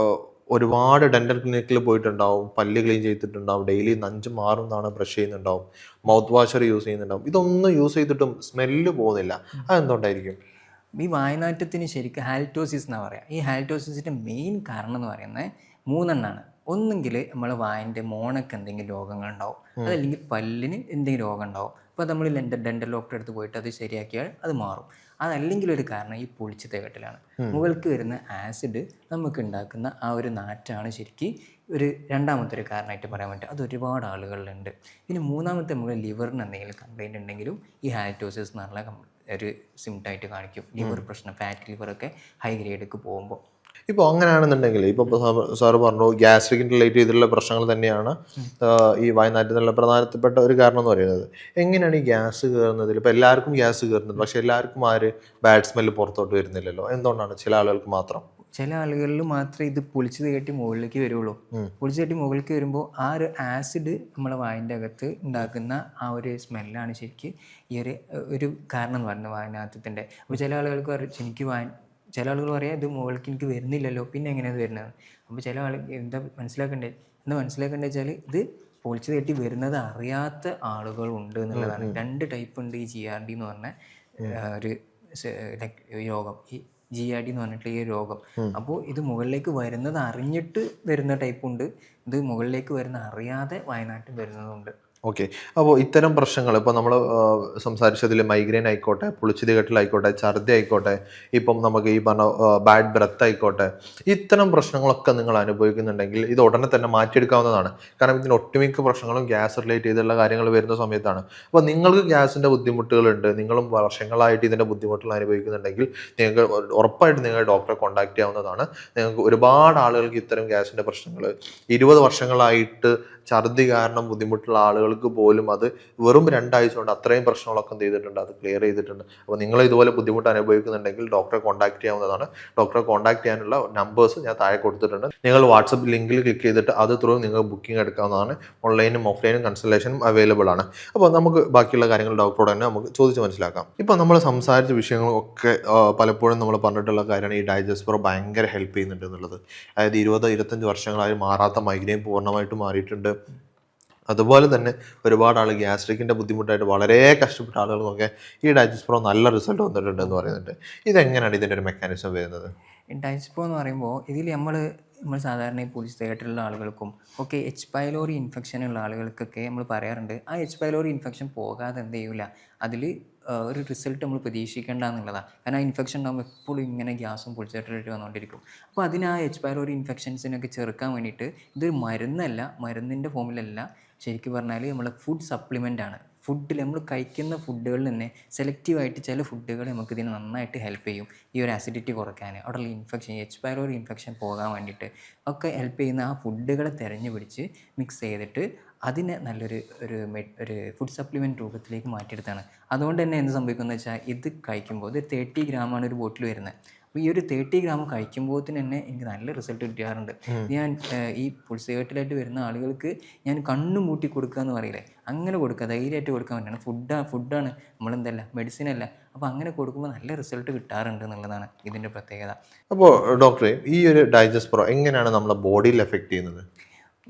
ഒരുപാട് ഡെന്റൽ ക്ലിനിക്കിൽ പോയിട്ടുണ്ടാവും, പല്ല് ക്ലീൻ ചെയ്തിട്ടുണ്ടാവും, ഡെയിലി 5-6 തവണ ബ്രഷ് ചെയ്യുന്നുണ്ടാവും, മൗത്ത് വാഷർ യൂസ് ചെയ്യുന്നുണ്ടാവും. ഇതൊന്നും യൂസ് ചെയ്തിട്ടും സ്മെല്ല് പോകുന്നില്ല. അതെന്തുകൊണ്ടായിരിക്കും? ഈ വായനാറ്റത്തിന് ശരിക്കും ഹാൽറ്റോസിസ് എന്നാണ് പറയുക. ഈ ഹാൽറ്റോസിസിൻ്റെ മെയിൻ കാരണം എന്ന് പറയുന്നത് 3 എണ്ണമാണ്. ഒന്നെങ്കിൽ നമ്മളെ വായൻ്റെ മോണക്ക് എന്തെങ്കിലും രോഗങ്ങളുണ്ടാവും, അതല്ലെങ്കിൽ പല്ലിന് എന്തെങ്കിലും രോഗം ഉണ്ടാവും. അപ്പോൾ നമ്മൾ ഡെൻ്റൽ ഡോക്ടറെ അടുത്ത് പോയിട്ട് അത് ശരിയാക്കിയാൽ അത് മാറും. അതല്ലെങ്കിൽ ഒരു കാരണം ഈ പൊളിച്ച് തേകട്ടിലാണ്. മുകൾക്ക് വരുന്ന ആസിഡ് നമുക്ക് ഉണ്ടാക്കുന്ന ആ ഒരു നാറ്റാണ് ശരിക്കും ഒരു രണ്ടാമത്തെ ഒരു കാരണമായിട്ട് പറയാൻ പറ്റും. അത് ഒരുപാട് ആളുകളിലുണ്ട്. പിന്നെ മൂന്നാമത്തെ നമ്മൾ ലിവറിന് എന്തെങ്കിലും കംപ്ലയിൻ്റ് ഉണ്ടെങ്കിലും ഈ ഹാൽറ്റോസിസ് എന്ന് പറഞ്ഞാൽ ഒരു സിംറ്റമായിട്ട് കാണിക്കും. ലിവർ പ്രശ്നം, ഫാറ്റ് ലിവറൊക്കെ ഹൈ ഗ്രേഡൊക്കെ പോകുമ്പോൾ. ഇപ്പോൾ അങ്ങനെയാണെന്നുണ്ടെങ്കിൽ ഇപ്പോൾ സാറ് പറഞ്ഞു ഗ്യാസ്ട്രിക്കിന് റിലേറ്റ് ചെയ്തിട്ടുള്ള പ്രശ്നങ്ങൾ തന്നെയാണ് ഈ വായനാറ്റത്തിനുള്ള പ്രധാനപ്പെട്ട ഒരു കാരണം എന്ന് പറയുന്നത്. എങ്ങനെയാണ് ഈ ഗ്യാസ് കയറുന്നതിൽ? ഇപ്പോൾ എല്ലാവർക്കും ഗ്യാസ് കയറുന്നത്, പക്ഷെ എല്ലാവർക്കും ബാഡ് സ്മെല്ല് പുറത്തോട്ട് വരുന്നില്ലല്ലോ. എന്തുകൊണ്ടാണ് ചില ആളുകൾക്ക് മാത്രം? ചില ആളുകളിൽ മാത്രമേ ഇത് പൊളിച്ച് തേട്ടി മുകളിലേക്ക് വരുള്ളൂ. പൊളിച്ച് തേട്ടി മുകളിലേക്ക് വരുമ്പോൾ ആ ഒരു ആസിഡ് നമ്മളെ വായൻ്റെ അകത്ത് ഉണ്ടാക്കുന്ന ആ ഒരു സ്മെല്ലാണ് ശരിക്കും ഈ ഒരു കാരണം എന്ന് പറയുന്നത് വായനാറ്റത്തിൻ്റെ. അപ്പോൾ ചില ആളുകൾക്ക് എനിക്ക് ചില ആളുകൾ പറയാം ഇത് മുകളിലേക്ക് എനിക്ക് വരുന്നില്ലല്ലോ, പിന്നെ എങ്ങനെയാണ് വരുന്നത്? അപ്പോൾ ചില ആൾ എന്താ മനസ്സിലാക്കേണ്ടത് വെച്ചാൽ ഇത് പൊളിച്ച് തേട്ടി വരുന്നത് അറിയാത്ത ആളുകളുണ്ട് എന്നുള്ളതാണ്. 2 ടൈപ്പ് ഉണ്ട് ഈ GERD എന്ന് പറഞ്ഞ ഒരു രോഗം. ഈ GERD എന്ന് പറഞ്ഞിട്ടുള്ള ഈ രോഗം. അപ്പോൾ ഇത് മുകളിലേക്ക് വരുന്നത് അറിഞ്ഞിട്ട് വരുന്ന ടൈപ്പുണ്ട്, ഇത് മുകളിലേക്ക് വരുന്ന അറിയാതെ വായനാറ്റം വരുന്നതുണ്ട്. ഓക്കെ. അപ്പോൾ ഇത്തരം പ്രശ്നങ്ങൾ ഇപ്പോൾ നമ്മൾ സംസാരിച്ചതിൽ മൈഗ്രെയിൻ ആയിക്കോട്ടെ, പുളിച്ചിരി കെട്ടലായിക്കോട്ടെ, ഛർദി ആയിക്കോട്ടെ, ഇപ്പം നമുക്ക് ഈ പറഞ്ഞ ബാഡ് ബ്രത്ത് ആയിക്കോട്ടെ, ഇത്തരം പ്രശ്നങ്ങളൊക്കെ നിങ്ങൾ അനുഭവിക്കുന്നുണ്ടെങ്കിൽ ഇത് ഉടനെ തന്നെ മാറ്റിയെടുക്കാവുന്നതാണ്. കാരണം ഇതിന് ഒട്ടുമിക്ക പ്രശ്നങ്ങളും ഗ്യാസ് റിലേറ്റ് ചെയ്തുള്ള കാര്യങ്ങൾ വരുന്ന സമയത്താണ്. അപ്പോൾ നിങ്ങൾക്ക് ഗ്യാസിൻ്റെ ബുദ്ധിമുട്ടുകളുണ്ട്, നിങ്ങളും വർഷങ്ങളായിട്ട് ഇതിൻ്റെ ബുദ്ധിമുട്ടുകൾ അനുഭവിക്കുന്നുണ്ടെങ്കിൽ നിങ്ങൾക്ക് ഉറപ്പായിട്ട് നിങ്ങൾ ഡോക്ടറെ കോൺടാക്ട് ചെയ്യാവുന്നതാണ്. നിങ്ങൾക്ക് ഒരുപാട് ആളുകൾക്ക് ഇത്തരം ഗ്യാസിൻ്റെ പ്രശ്നങ്ങൾ 20 വർഷങ്ങളായിട്ട് ഛർദി കാരണം ബുദ്ധിമുട്ടുള്ള ആളുകൾക്ക് പോലും അത് വെറും 2 ആഴ്ച കൊണ്ട് അത്രയും പ്രശ്നങ്ങളൊക്കെ ചെയ്തിട്ടുണ്ട്, അത് ക്ലിയർ ചെയ്തിട്ടുണ്ട്. അപ്പോൾ നിങ്ങൾ ഇതുപോലെ ബുദ്ധിമുട്ട് അനുഭവിക്കുന്നുണ്ടെങ്കിൽ ഡോക്ടറെ കോൺടാക്ട് ചെയ്യാവുന്നതാണ്. ഡോക്ടറെ കോൺടാക്ട് ചെയ്യാനുള്ള നമ്പേഴ്സ് ഞാൻ താഴെ കൊടുത്തിട്ടുണ്ട്. നിങ്ങൾ വാട്സപ്പ് ലിങ്കിൽ ക്ലിക്ക് ചെയ്തിട്ട് അത് ത്രൂ നിങ്ങൾ ബുക്കിംഗ് എടുക്കാവുന്നതാണ്. ഓൺലൈനും ഓഫ്ലൈനും കൺസൾട്ടേഷനും അവൈലബിൾ ആണ്. അപ്പോൾ നമുക്ക് ബാക്കിയുള്ള കാര്യങ്ങൾ ഡോക്ടറോട് തന്നെ നമുക്ക് ചോദിച്ച് മനസ്സിലാക്കാം. ഇപ്പോൾ നമ്മൾ സംസാരിച്ച വിഷയങ്ങളൊക്കെ പലപ്പോഴും നമ്മൾ പറഞ്ഞിട്ടുള്ള കാര്യമാണ് ഈ ഡൈജസ്റ്റ് ഭയങ്കര ഹെൽപ്പ് ചെയ്യുന്നുണ്ട് എന്നുള്ളത്. അതായത് 20-25 വർഷങ്ങളായി മാറാത്ത മൈഗ്രെയിൻ പൂർണ്ണമായിട്ട് മാറിയിട്ടുണ്ട്. അതുപോലെ തന്നെ ഒരുപാട് ആൾ ഗ്യാസ്ട്രിക്കിൻ്റെ ബുദ്ധിമുട്ടായിട്ട് വളരെ കഷ്ടപ്പെട്ട ആളുകൾക്കൊക്കെ ഈ ഡൈജസ്റ്റ് നല്ല റിസൾട്ട് വന്നിട്ടുണ്ട് എന്ന് പറയുന്നുണ്ട്. ഇതെങ്ങനെയാണ് ഇതിൻ്റെ ഒരു മെക്കാനിസം വരുന്നത്? ഡൈജസ്റ്റ് എന്ന് പറയുമ്പോൾ ഇതിൽ നമ്മൾ സാധാരണ ഈ പൊളിച്ച് തേട്ടിലുള്ള ആളുകൾക്കും ഒക്കെ H. പൈലോറി ഇൻഫെക്ഷൻ ഉള്ള ആളുകൾക്കൊക്കെ നമ്മൾ പറയാറുണ്ട്, ആ H. പൈലോറി ഇൻഫെക്ഷൻ പോകാതെ എന്ത് ചെയ്യില്ല, അതിൽ ഒരു റിസൾട്ട് നമ്മൾ പ്രതീക്ഷിക്കേണ്ട എന്നുള്ളതാണ്. കാരണം ആ ഇൻഫെക്ഷൻ ഉണ്ടാകുമ്പോൾ എപ്പോഴും ഇങ്ങനെ ഗ്യാസും പൊളിച്ചേട്ടായിട്ട് വന്നുകൊണ്ടിരിക്കും. അപ്പോൾ അതിന് ആ H. പൈലോറി ഇൻഫെക്ഷൻസിനൊക്കെ ചെറുക്കാൻ വേണ്ടിയിട്ട് ഇതൊരു മരുന്നല്ല, മരുന്നിൻ്റെ ഫോമിലല്ല, ശരിക്കും പറഞ്ഞാൽ നമ്മൾ ഫുഡ് സപ്ലിമെൻ്റ് ആണ്. ഫുഡിൽ നമ്മൾ കഴിക്കുന്ന ഫുഡുകളിൽ തന്നെ സെലക്റ്റീവായിട്ട് ചില ഫുഡുകൾ നമുക്ക് ഇതിന് നന്നായിട്ട് ഹെൽപ്പ് ചെയ്യും ഈ ഒരു അസിഡിറ്റി കുറയ്ക്കാൻ, അവിടെയുള്ള ഇൻഫെക്ഷൻ, H. പൈലോറി ഇൻഫെക്ഷൻ പോകാൻ വേണ്ടിയിട്ട് ഒക്കെ ഹെൽപ്പ് ചെയ്യുന്ന ആ ഫുഡുകളെ തിരഞ്ഞു പിടിച്ച് മിക്സ് ചെയ്തിട്ട് അതിനെ നല്ലൊരു ഒരു ഫുഡ് സപ്ലിമെൻറ്റ് രൂപത്തിലേക്ക് മാറ്റിയെടുത്താണ്. അതുകൊണ്ട് തന്നെ എന്ത് സംഭവിക്കുന്നത് വെച്ചാൽ ഇത് കഴിക്കുമ്പോൾ ഇത് 30 ഗ്രാമാണ് ഒരു ബോട്ടിൽ വരുന്നത്. അപ്പോൾ ഈ ഒരു 30 ഗ്രാം കഴിക്കുമ്പോൾ തന്നെ എനിക്ക് നല്ല റിസൾട്ട് കിട്ടാറുണ്ട്. ഞാൻ ഈ പുൾസേട്ടിലായിട്ട് വരുന്ന ആളുകൾക്ക് ഞാൻ കണ്ണു മൂട്ടി കൊടുക്കുക എന്ന് പറയില്ലേ, അങ്ങനെ കൊടുക്കുക, ധൈര്യമായിട്ട് കൊടുക്കാൻ വേണ്ടിയാണ്. ഫുഡാണ്, നമ്മളെന്തല്ല മെഡിസിൻ അല്ല. അപ്പോൾ അങ്ങനെ കൊടുക്കുമ്പോൾ നല്ല റിസൾട്ട് കിട്ടാറുണ്ട് എന്നുള്ളതാണ് ഇതിൻ്റെ പ്രത്യേകത. അപ്പോൾ ഡോക്ടറെ, ഈ ഒരു ഡൈജസ്റ്റ് എങ്ങനെയാണ് നമ്മളെ ബോഡിയിൽ എഫക്റ്റ് ചെയ്യുന്നത്?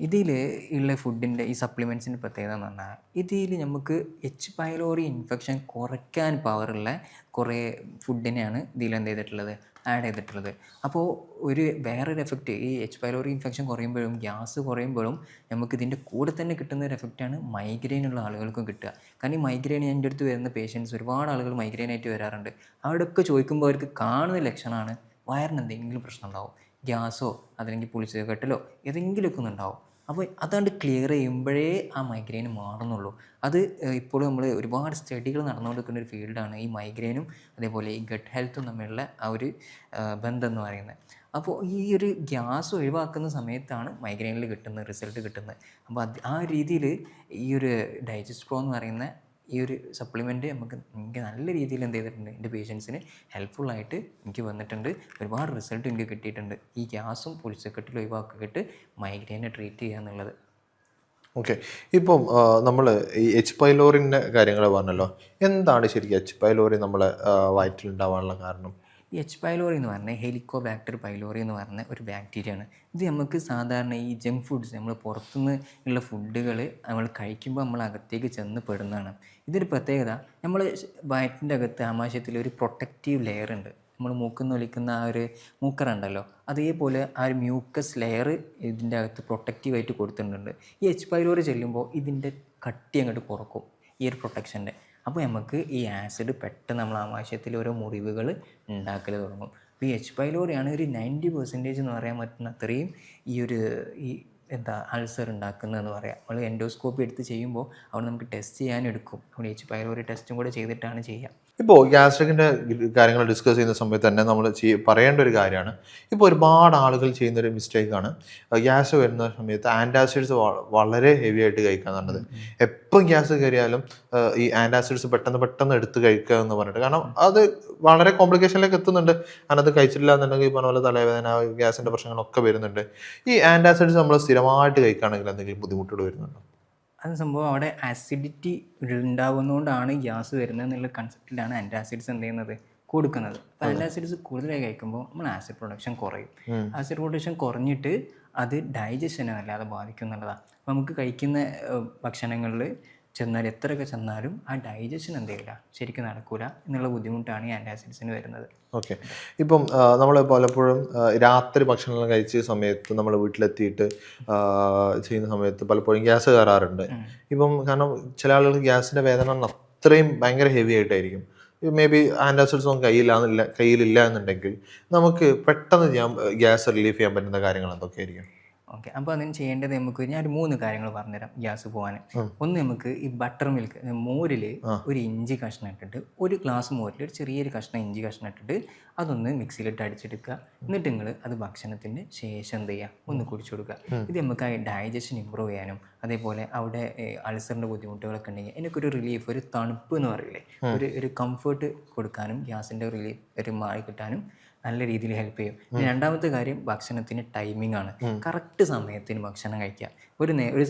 ഇതിൽ ഉള്ള ഫുഡിൻ്റെ ഈ സപ്ലിമെൻറ്റ്സിൻ്റെ പ്രത്യേകത എന്ന് പറഞ്ഞാൽ ഇതിൽ നമുക്ക് H. പൈലോറി ഇൻഫെക്ഷൻ കുറയ്ക്കാൻ പവറുള്ള കുറേ ഫുഡിനെയാണ് ഇതിൽ എന്ത് ചെയ്തിട്ടുള്ളത്, ആഡ് ചെയ്തിട്ടുള്ളത്. അപ്പോൾ വേറൊരു എഫക്റ്റ് ഈ H. പൈലോറി ഇൻഫെക്ഷൻ കുറയുമ്പോഴും ഗ്യാസ് കുറയുമ്പോഴും നമുക്ക് ഇതിൻ്റെ കൂടെ തന്നെ കിട്ടുന്ന ഒരു എഫക്റ്റാണ് മൈഗ്രെയിൻ ഉള്ള ആളുകൾക്കും കിട്ടുക. കാരണം ഈ മൈഗ്രെയിൻ എൻ്റെ അടുത്ത് വരുന്ന പേഷ്യൻസ് ഒരുപാട് ആളുകൾ മൈഗ്രെയിനായിട്ട് വരാറുണ്ട്. അവിടെയൊക്കെ ചോദിക്കുമ്പോൾ അവർക്ക് കാണുന്ന ലക്ഷണമാണ് വയറിന് എന്തെങ്കിലും പ്രശ്നം ഉണ്ടാവും, ഗ്യാസോ അതല്ലെങ്കിൽ പുളിച്ച കെട്ടലോ ഏതെങ്കിലുമൊക്കെ ഒന്നുണ്ടാവും. അപ്പോൾ അതാണ്ട് ക്ലിയർ ചെയ്യുമ്പോഴേ ആ മൈഗ്രെയിൻ മാറുന്നുള്ളൂ. അത് ഇപ്പോഴും നമ്മൾ ഒരുപാട് സ്റ്റഡികൾ നടന്നുകൊണ്ടിരിക്കുന്ന ഒരു ഫീൽഡാണ് ഈ മൈഗ്രെയിനും അതേപോലെ ഈ ഗട്ട് ഹെൽത്തും തമ്മിലുള്ള ആ ഒരു ബന്ധം എന്ന് പറയുന്നത്. അപ്പോൾ ഈ ഒരു ഗ്യാസ് ഒഴിവാക്കുന്ന സമയത്താണ് മൈഗ്രെയിനിൽ കിട്ടുന്ന റിസൾട്ട് കിട്ടുന്നത്. അപ്പോൾ ആ രീതിയിൽ ഈ ഒരു ഡൈജസ്റ്റ് പ്രോ എന്ന് പറയുന്ന ഈ ഒരു സപ്ലിമെൻറ്റ് എനിക്ക് നല്ല രീതിയിൽ എന്ത് ചെയ്തിട്ടുണ്ട്, എൻ്റെ പേഷ്യൻസിന് ഹെൽപ്ഫുള്ളായിട്ട് എനിക്ക് വന്നിട്ടുണ്ട്. ഒരുപാട് റിസൾട്ട് എനിക്ക് കിട്ടിയിട്ടുണ്ട്. ഈ ഗ്യാസും പൊളിച്ചക്കെട്ടിലും ഒഴിവാക്കിയിട്ട് മൈഗ്രെയിനെ ട്രീറ്റ് ചെയ്യുക എന്നുള്ളത്. ഓക്കെ. ഇപ്പം നമ്മൾ ഈ എച്ച് പൈലോറിൻ്റെ കാര്യങ്ങൾ പറഞ്ഞല്ലോ. എന്താണ് ശരിക്കും എച്ച് പൈലോറി നമ്മളെ വയറ്റിലുണ്ടാവാനുള്ള കാരണം? ഈ എച്ച് പൈലോറി എന്ന് പറഞ്ഞാൽ ഹെലിക്കോബാക്ടർ പൈലോറി എന്ന് പറഞ്ഞ ഒരു ബാക്ടീരിയയാണ്. ഇത് നമുക്ക് സാധാരണ ഈ ജങ്ക് ഫുഡ്സ്, നമ്മൾ പുറത്തുനിന്ന് ഉള്ള ഫുഡുകൾ നമ്മൾ കഴിക്കുമ്പോൾ നമ്മൾ അകത്തേക്ക് ചെന്ന് പെടുന്നതാണ്. ഇതൊരു പ്രത്യേകത, നമ്മൾ വയറ്റിൻ്റെ അകത്ത് ആമാശയത്തിൽ ഒരു പ്രൊട്ടക്റ്റീവ് ലെയർ ഉണ്ട്. നമ്മൾ മൂക്കിന്ന് ഒലിക്കുന്ന ആ ഒരു മൂക്കറുണ്ടല്ലോ, അതേപോലെ ആ ഒരു മ്യൂക്കസ് ലെയർ ഇതിൻ്റെ അകത്ത് പ്രൊട്ടക്റ്റീവായിട്ട് കൊടുത്തിട്ടുണ്ട്. ഈ എച്ച് പൈലോറി ചെല്ലുമ്പോൾ ഇതിൻ്റെ കട്ടി അങ്ങോട്ട് കുറക്കും ഈ ഒരു പ്രൊട്ടക്ഷൻ്റെ. അപ്പോൾ നമുക്ക് ഈ ആസിഡ് പെട്ടെന്ന് നമ്മൾ ആമാശയത്തിൽ ഓരോ മുറിവുകൾ ഉണ്ടാക്കൽ തുടങ്ങും. അപ്പോൾ ഈ എച്ച് പൈലോറിയാണ് ഒരു 90% എന്ന് പറയാൻ പറ്റുന്ന അത്രയും ഈ അൾസർ ഉണ്ടാക്കുന്നതെന്ന് പറയാം. നമ്മൾ എൻഡോസ്കോപ്പി എടുത്ത് ചെയ്യുമ്പോൾ അവിടെ നമുക്ക് ടെസ്റ്റ് ചെയ്യാനെടുക്കും. നമ്മൾ എച്ച് പൈലോറി ടെസ്റ്റും കൂടെ ചെയ്തിട്ടാണ് ചെയ്യുക. ഇപ്പോൾ ഗ്യാസ്ട്രിക്കിൻ്റെ കാര്യങ്ങൾ ഡിസ്കസ് ചെയ്യുന്ന സമയത്ത് തന്നെ നമ്മൾ പറയേണ്ട ഒരു കാര്യമാണ്, ഇപ്പോൾ ഒരുപാട് ആളുകൾ ചെയ്യുന്നൊരു മിസ്റ്റേക്കാണ് ഗ്യാസ് വരുന്ന സമയത്ത് ആൻറ്റാസിഡ്സ് വളരെ ഹെവി ആയിട്ട് കഴിക്കുക എന്നുള്ളത്. എപ്പം ഗ്യാസ് കയറിയാലും ഈ ആൻറ്റാസിഡ്സ് പെട്ടെന്ന് എടുത്ത് കഴിക്കുക എന്ന് പറഞ്ഞിട്ട്, കാരണം അത് വളരെ കോംപ്ലിക്കേഷനിലേക്ക് എത്തുന്നുണ്ട്. കാരണം അത് കഴിച്ചിട്ടില്ല എന്നുണ്ടെങ്കിൽ ഈ പറഞ്ഞ പോലെ തലവേദന, ഗ്യാസിൻ്റെ പ്രശ്നങ്ങളൊക്കെ വരുന്നുണ്ട്. ഈ ആൻറ്റാസിഡ്സ് നമ്മൾ സ്ഥിരമായിട്ട് കഴിക്കുകയാണെങ്കിൽ എന്തെങ്കിലും ബുദ്ധിമുട്ടുകൾ വരുന്നുണ്ടോ? അത് സംഭവം അവിടെ ആസിഡിറ്റി ഉണ്ടാകുന്നതുകൊണ്ടാണ് ഗ്യാസ് വരുന്നത് എന്നുള്ള കൺസെപ്റ്റിലാണ് ആൻറ്റാസിഡ്സ് എന്ത് ചെയ്യുന്നത്, കൊടുക്കുന്നത്. അപ്പോൾ ആൻറ്റാസിഡ്സ് കൂടുതലായി കഴിക്കുമ്പോൾ നമ്മൾ ആസിഡ് പ്രൊഡക്ഷൻ കുറയും. ആസിഡ് പ്രൊഡക്ഷൻ കുറഞ്ഞിട്ട് അത് ഡൈജഷനെ വല്ലാതെ ബാധിക്കും എന്നുള്ളതാണ്. അപ്പോൾ നമുക്ക് കഴിക്കുന്ന ഭക്ഷണങ്ങളിൽ എത്രയൊക്കെ ചെന്നാലും ആ ഡൈജഷൻ എന്ത് ചെയ്യില്ല, ശരിക്കും നടക്കില്ല എന്നുള്ള ബുദ്ധിമുട്ടാണ് ഈ ആൻറ്റാസിഡ്സിന് വരുന്നത്. ഓക്കെ. ഇപ്പം നമ്മൾ പലപ്പോഴും രാത്രി ഭക്ഷണം കഴിച്ച സമയത്ത് നമ്മൾ വീട്ടിലെത്തിയിട്ട് ചെയ്യുന്ന സമയത്ത് പലപ്പോഴും ഗ്യാസ് കയറാറുണ്ട്. ഇപ്പം കാരണം ചില ആളുകൾക്ക് ഗ്യാസിൻ്റെ വേദന അത്രയും ഭയങ്കര ഹെവി ആയിട്ടായിരിക്കും. മേ ബി ആൻറ്റാസിഡ്സ് ഒന്നും കയ്യിലില്ല എന്നുണ്ടെങ്കിൽ നമുക്ക് പെട്ടെന്ന് ഗ്യാസ് റിലീഫ് ചെയ്യാൻ പറ്റുന്ന കാര്യങ്ങൾ എന്തൊക്കെയായിരിക്കും? ഓക്കെ. അപ്പോൾ അതിന് ചെയ്യേണ്ടത് നമുക്ക് ഞാൻ 3 കാര്യങ്ങൾ പറഞ്ഞുതരാം ഗ്യാസ് പോകാൻ. ഒന്ന്, നമുക്ക് ഈ ബട്ടർ മിൽക്ക് മോരിൽ ഒരു ഇഞ്ചി കഷ്ണം ഇട്ടിട്ട്, ഒരു ഗ്ലാസ് മോരിൽ ഒരു ചെറിയൊരു കഷ്ണം ഇഞ്ചി കഷ്ണം ഇട്ടിട്ട് അതൊന്ന് മിക്സിയിലിട്ട് അടിച്ചെടുക്കുക. എന്നിട്ട് നിങ്ങൾ അത് ഭക്ഷണത്തിൻ്റെ ശേഷം എന്ത് ചെയ്യുക, ഒന്ന് കുടിച്ചു കൊടുക്കുക. ഇത് നമുക്ക് ആ ഡൈജഷൻ ഇമ്പ്രൂവ് ചെയ്യാനും അതേപോലെ അവിടെ അൾസറിൻ്റെ ബുദ്ധിമുട്ടുകളൊക്കെ ഉണ്ടെങ്കിൽ എനിക്കൊരു റിലീഫ്, ഒരു തണുപ്പ് എന്ന് പറയില്ലേ, ഒരു കംഫേർട്ട് കൊടുക്കാനും ഗ്യാസിൻ്റെ റിലീഫ് ഒരു മാറി കിട്ടാനും നല്ല രീതിയിൽ ഹെൽപ്പ് ചെയ്യും. രണ്ടാമത്തെ കാര്യം ഭക്ഷണത്തിന് ടൈമിംഗ് ആണ്. കറക്റ്റ് സമയത്തിന് ഭക്ഷണം കഴിക്കുക. ഒരു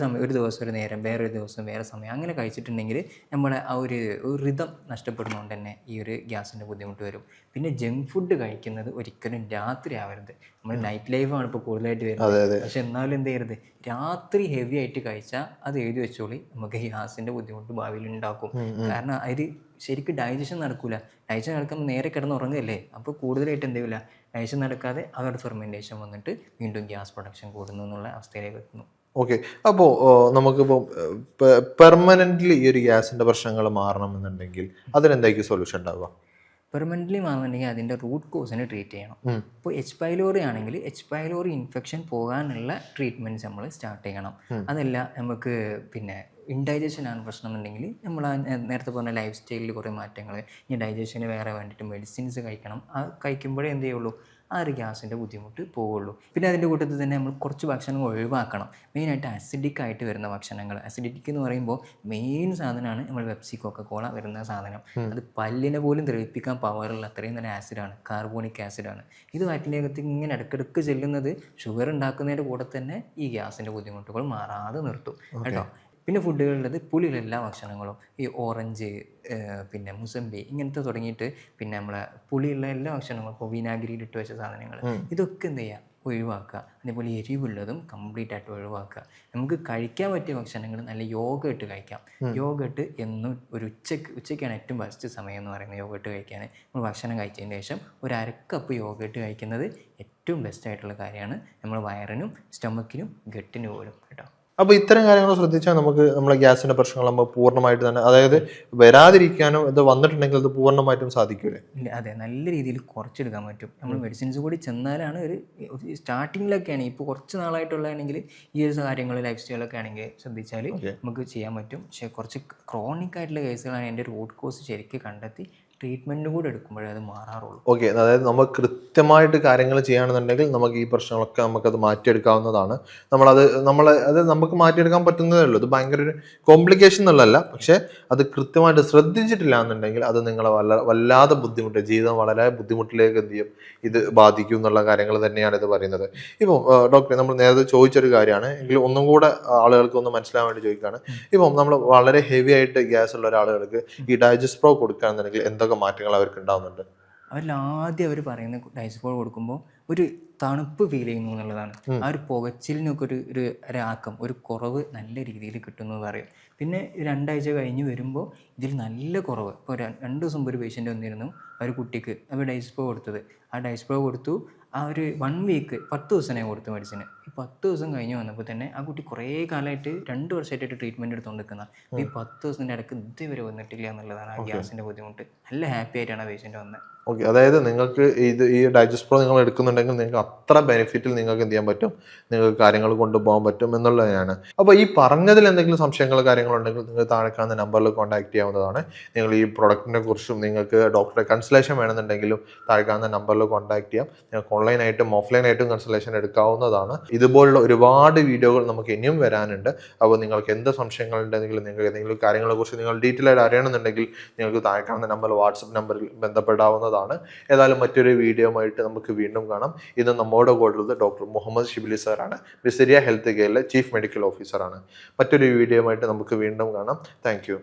ദിവസം ഒരു നേരം, വേറൊരു ദിവസം വേറെ സമയം, അങ്ങനെ കഴിച്ചിട്ടുണ്ടെങ്കിൽ നമ്മുടെ ആ ഒരു റിതം നഷ്ടപ്പെടുന്നതുകൊണ്ട് തന്നെ ഈ ഒരു ഗ്യാസിൻ്റെ ബുദ്ധിമുട്ട് വരും. പിന്നെ ജങ്ക് ഫുഡ് കഴിക്കുന്നത് ഒരിക്കലും രാത്രി ആവരുത്. നമ്മൾ നൈറ്റ് ലൈഫാണ് ഇപ്പോൾ കൂടുതലായിട്ട് വരുന്നത്. പക്ഷെ എന്നാലും എന്ത് ചെയ്യരുത്, രാത്രി ഹെവി ആയിട്ട് കഴിച്ചാൽ അത് എഴുതി വെച്ചോളി, നമുക്ക് ഗ്യാസിൻ്റെ ബുദ്ധിമുട്ട് ഭാവിയിൽ ഉണ്ടാക്കും. കാരണം അതിൽ ശരിക്കും ഡൈജഷൻ നടക്കില്ല. ഡൈജഷൻ നടക്കുമ്പോൾ നേരെ കിടന്ന് ഉറങ്ങുകയല്ലേ, അപ്പോൾ കൂടുതലായിട്ട് എന്ത് ചെയ്യില്ല, ഡൈജഷൻ നടക്കാതെ അവരുടെ ഫെർമെൻറ്റേഷൻ വന്നിട്ട് വീണ്ടും ഗ്യാസ് പ്രൊഡക്ഷൻ കൂടുന്നു എന്നുള്ള അവസ്ഥയിലേക്ക് എത്തുന്നു. ഓക്കെ. അപ്പോൾ നമുക്കിപ്പോൾ പെർമനൻ്റ്ലി ഈ ഒരു ഗ്യാസിൻ്റെ പ്രശ്നങ്ങൾ മാറണമെന്നുണ്ടെങ്കിൽ അതിനെന്തായിരിക്കും സൊല്യൂഷൻ ഉണ്ടാവുക? പെർമനൻ്റ്ലി മാറുന്നുണ്ടെങ്കിൽ അതിൻ്റെ റൂട്ട് കോസിനെ ട്രീറ്റ് ചെയ്യണം. ഇപ്പോൾ എച്ച് പൈലോറി ആണെങ്കിൽ എച്ച് പൈലോറി ഇൻഫെക്ഷൻ പോകാനുള്ള ട്രീറ്റ്മെൻറ്റ്സ് നമ്മൾ സ്റ്റാർട്ട് ചെയ്യണം. അതല്ല നമുക്ക് പിന്നെ ഇൻഡൈജഷൻ ആണ് പ്രശ്നം എന്നുണ്ടെങ്കിൽ നമ്മൾ നേരത്തെ പറഞ്ഞ ലൈഫ് സ്റ്റൈലിൽ കുറേ മാറ്റങ്ങൾ, ഇനി ഡൈജഷന് വേറെ വേണ്ടിയിട്ട് മെഡിസിൻസ് കഴിക്കണം. ആ കഴിക്കുമ്പോഴേ എന്ത് ചെയ്യുള്ളൂ, ആ ഒരു ഗ്യാസിൻ്റെ ബുദ്ധിമുട്ട് പോവുള്ളൂ. പിന്നെ അതിൻ്റെ കൂട്ടത്തിൽ തന്നെ നമ്മൾ കുറച്ച് ഭക്ഷണങ്ങൾ ഒഴിവാക്കണം. മെയിനായിട്ട് അസിഡിക് ആയിട്ട് വരുന്ന ഭക്ഷണങ്ങൾ. അസിഡിക് എന്ന് പറയുമ്പോൾ മെയിൻ സാധനമാണ് നമ്മൾ പെപ്സി, കൊക്കക്കോള വരുന്ന സാധനം. അത് പല്ലിനെ പോലും ദ്രവിപ്പിക്കാൻ പവറുള്ള അത്രയും തന്നെ ആസിഡാണ്, കാർബോണിക് ആസിഡാണ്. ഇത് വയറ്റിനകത്ത് ഇങ്ങനെ ഇടയ്ക്കിടയ്ക്ക് ചെല്ലുന്നത് ഷുഗർ ഉണ്ടാക്കുന്നതിൻ്റെ കൂടെ തന്നെ ഈ ഗ്യാസിൻ്റെ ബുദ്ധിമുട്ടുകൾ മാറാതെ നിർത്തും കേട്ടോ. പിന്നെ ഫുഡുകളുള്ളത് പുളിയുള്ള എല്ലാ ഭക്ഷണങ്ങളും, ഈ ഓറഞ്ച്, പിന്നെ മുസമ്പി, ഇങ്ങനത്തെ തുടങ്ങിയിട്ട് പിന്നെ നമ്മളെ പുളിയുള്ള എല്ലാ ഭക്ഷണങ്ങളും, ഇപ്പോൾ വിനാഗിരിയിലിട്ട് വെച്ച സാധനങ്ങൾ, ഇതൊക്കെ എന്ത് ചെയ്യുക, ഒഴിവാക്കുക. അതേപോലെ എരിവുള്ളതും കംപ്ലീറ്റ് ആയിട്ട് ഒഴിവാക്കുക. നമുക്ക് കഴിക്കാൻ പറ്റിയ ഭക്ഷണങ്ങൾ നല്ല യോഗട്ട് കഴിക്കാം. യോഗട്ട് എന്നും ഒരു ഉച്ചയ്ക്കാണ് ഏറ്റവും ബെസ്റ്റ് സമയം എന്ന് പറയുന്നത് യോഗട്ട് കഴിക്കാൻ. നമ്മൾ ഭക്ഷണം കഴിച്ചതിന് ശേഷം ഒരു 1/2 കപ്പ് യോഗട്ട് കഴിക്കുന്നത് ഏറ്റവും ബെസ്റ്റ് ആയിട്ടുള്ള കാര്യമാണ് നമ്മൾ വയറിനും സ്റ്റൊമക്കിനും ഗട്ടിനും പോലും കേട്ടോ. അപ്പോൾ ഇത്തരം കാര്യങ്ങൾ ശ്രദ്ധിച്ചാൽ നമുക്ക് നമ്മളെ ഗ്യാസിൻ്റെ പ്രശ്നങ്ങൾ നമ്മൾ പൂർണ്ണമായിട്ട് തന്നെ, അതായത് വരാതിരിക്കാനും ഇത് വന്നിട്ടുണ്ടെങ്കിൽ അത് പൂർണ്ണമായിട്ടും സാധിക്കൂലേ? അതെ, നല്ല രീതിയിൽ കുറച്ചെടുക്കാൻ പറ്റും. നമ്മൾ മെഡിസിൻസ് കൂടി ചെന്നാലാണ് ഒരു സ്റ്റാർട്ടിങ്ങിലൊക്കെ ആണെങ്കിൽ, ഇപ്പോൾ കുറച്ച് നാളായിട്ടുള്ളതാണെങ്കിൽ ഈ ഒരു കാര്യങ്ങൾ ലൈഫ് സ്റ്റൈലൊക്കെ ആണെങ്കിൽ ശ്രദ്ധിച്ചാൽ നമുക്ക് ചെയ്യാൻ പറ്റും. പക്ഷേ കുറച്ച് ക്രോണിക് ആയിട്ടുള്ള കേസുകളാണ് എൻ്റെ റൂട്ട് കോസ് ശരിക്കും കണ്ടെത്തി ട്രീറ്റ്മെൻറ്റും കൂടെ എടുക്കുമ്പോഴേ അത് മാറാറുള്ളൂ. ഓക്കെ, അതായത് നമ്മൾ കൃത്യമായിട്ട് കാര്യങ്ങൾ ചെയ്യുകയാണെന്നുണ്ടെങ്കിൽ നമുക്ക് ഈ പ്രശ്നങ്ങളൊക്കെ നമുക്കത് മാറ്റിയെടുക്കാവുന്നതാണ്. അത് നമുക്ക് മാറ്റിയെടുക്കാൻ പറ്റുന്നതേ ഉള്ളൂ. ഇത് ഭയങ്കര ഒരു കോംപ്ലിക്കേഷൻ എന്നുള്ളതല്ല, പക്ഷേ അത് കൃത്യമായിട്ട് ശ്രദ്ധിച്ചിട്ടില്ല എന്നുണ്ടെങ്കിൽ അത് നിങ്ങളെ വല്ലാതെ ബുദ്ധിമുട്ട്, ജീവിതം വളരെ ബുദ്ധിമുട്ടിലേക്ക് എന്ത് ചെയ്യും, ഇത് ബാധിക്കും എന്നുള്ള കാര്യങ്ങൾ തന്നെയാണ് ഇത് പറയുന്നത്. ഇപ്പം ഡോക്ടറെ, നമ്മൾ നേരത്തെ ചോദിച്ചൊരു കാര്യമാണ്, എങ്കിലും ഒന്നും കൂടെ ആളുകൾക്ക് ഒന്ന് മനസ്സിലാൻ വേണ്ടി ചോദിക്കുകയാണ്. ഇപ്പം നമ്മൾ വളരെ ഹെവി ആയിട്ട് ഗ്യാസ് ഉള്ള ഒരാളുകൾക്ക് ഈ ഡൈജസ്റ്റ് പ്രോ കൊടുക്കുകയാണെന്നുണ്ടെങ്കിൽ എന്തൊക്കെ മാറ്റങ്ങൾ അവർക്ക് ഉണ്ടാവുന്നുണ്ട്? ആദ്യം അവർ പറയുന്ന ഡൈസ്പോൾ കൊടുക്കുമ്പോൾ ഒരു തണുപ്പ് ഫീൽ ചെയ്യുന്നു എന്നുള്ളതാണ്. ആ ഒരു പുകച്ചിലിനൊക്കെ ഒരാക്കം, ഒരു കുറവ് നല്ല രീതിയിൽ കിട്ടുന്നു എന്ന് പറയും. പിന്നെ 2 ആഴ്ച കഴിഞ്ഞ് വരുമ്പോൾ ഇതിൽ നല്ല കുറവ്. ഇപ്പോൾ 2 ദിവസം മുമ്പ് ഒരു പേഷ്യൻ്റ് വന്നിരുന്നു, ആ ഒരു കുട്ടിക്ക് അപ്പോൾ ഡൈസ്പോ കൊടുത്തത്. ആ ഡൈസ്പോ കൊടുത്തു, ആ ഒരു 1 വീക്ക് 10 ദിവസം ഞാൻ കൊടുത്തു മെഡിസിന്. ഈ 10 ദിവസം കഴിഞ്ഞ് വന്നപ്പോൾ തന്നെ ആ കുട്ടി കുറേ കാലമായിട്ട് 2 വർഷമായിട്ട് ട്രീറ്റ്മെൻറ്റ് എടുത്തുകൊണ്ട് നിൽക്കുന്ന, ഈ 10 ദിവസത്തിൻ്റെ ഇടയ്ക്ക് ഇതുവരെ വന്നിട്ടില്ല എന്നുള്ളതാണ് ആ ഗ്യാസിൻ്റെ ബുദ്ധിമുട്ട്. നല്ല ഹാപ്പി ആയിട്ടാണ് ആ പേഷ്യൻ്റ് വന്നത്. ഓക്കെ, അതായത് നിങ്ങൾക്ക് ഈ ഡൈജസ്റ്റ് പ്രോ നിങ്ങൾ എടുക്കുന്നുണ്ടെങ്കിൽ നിങ്ങൾക്ക് അത്ര ബെനിഫിറ്റിൽ നിങ്ങൾക്ക് എന്ത് ചെയ്യാൻ പറ്റും, നിങ്ങൾക്ക് കാര്യങ്ങൾ കൊണ്ടുപോകാൻ പറ്റും എന്നുള്ളതാണ്. അപ്പോൾ ഈ പറഞ്ഞതിൽ എന്തെങ്കിലും സംശയങ്ങൾ കാര്യങ്ങളുണ്ടെങ്കിൽ നിങ്ങൾ താഴെ കാണുന്ന നമ്പറിൽ കോൺടാക്ട് ചെയ്യാവുന്നതാണ്. നിങ്ങൾ ഈ പ്രൊഡക്റ്റിനെ കുറിച്ചും നിങ്ങൾക്ക് ഡോക്ടറെ കൺസൾട്ടേഷൻ വേണമെന്നുണ്ടെങ്കിലും താഴെ കാണുന്ന നമ്പറിൽ കോൺടാക്ട് ചെയ്യാം. നിങ്ങൾക്ക് ഓൺലൈനായിട്ടും ഓഫ്ലൈനായിട്ടും കൺസൾട്ടേഷൻ എടുക്കാവുന്നതാണ്. ഇതുപോലുള്ള ഒരുപാട് വീഡിയോകൾ നമുക്ക് ഇനിയും വരാനുണ്ട്. അപ്പോൾ നിങ്ങൾക്ക് എന്ത് സംശയങ്ങളുണ്ടെങ്കിലും, നിങ്ങൾക്ക് ഏതെങ്കിലും കാര്യങ്ങളെ കുറിച്ച് നിങ്ങൾ ഡീറ്റെയിൽ ആയിട്ട് അറിയണമെന്നുണ്ടെങ്കിൽ നിങ്ങൾക്ക് താഴെ കാണുന്ന നമ്പർ, വാട്സപ്പ് നമ്പറിൽ ബന്ധപ്പെടാവുന്നതാണ്. ഏതായാലും മറ്റൊരു വീഡിയോ ആയിട്ട് നമുക്ക് വീണ്ടും കാണാം. ഇന്ന് നമ്മോട് കൂടെ ഡോക്ടർ മുഹമ്മദ് ഷിബിലി സാറാണ്, വിസരിയ ഹെൽത്ത് കെയറിലെ ചീഫ് മെഡിക്കൽ ഓഫീസറാണ്. മറ്റൊരു വീഡിയോ ആയിട്ട് നമുക്ക് വീണ്ടും കാണാം. Thank you.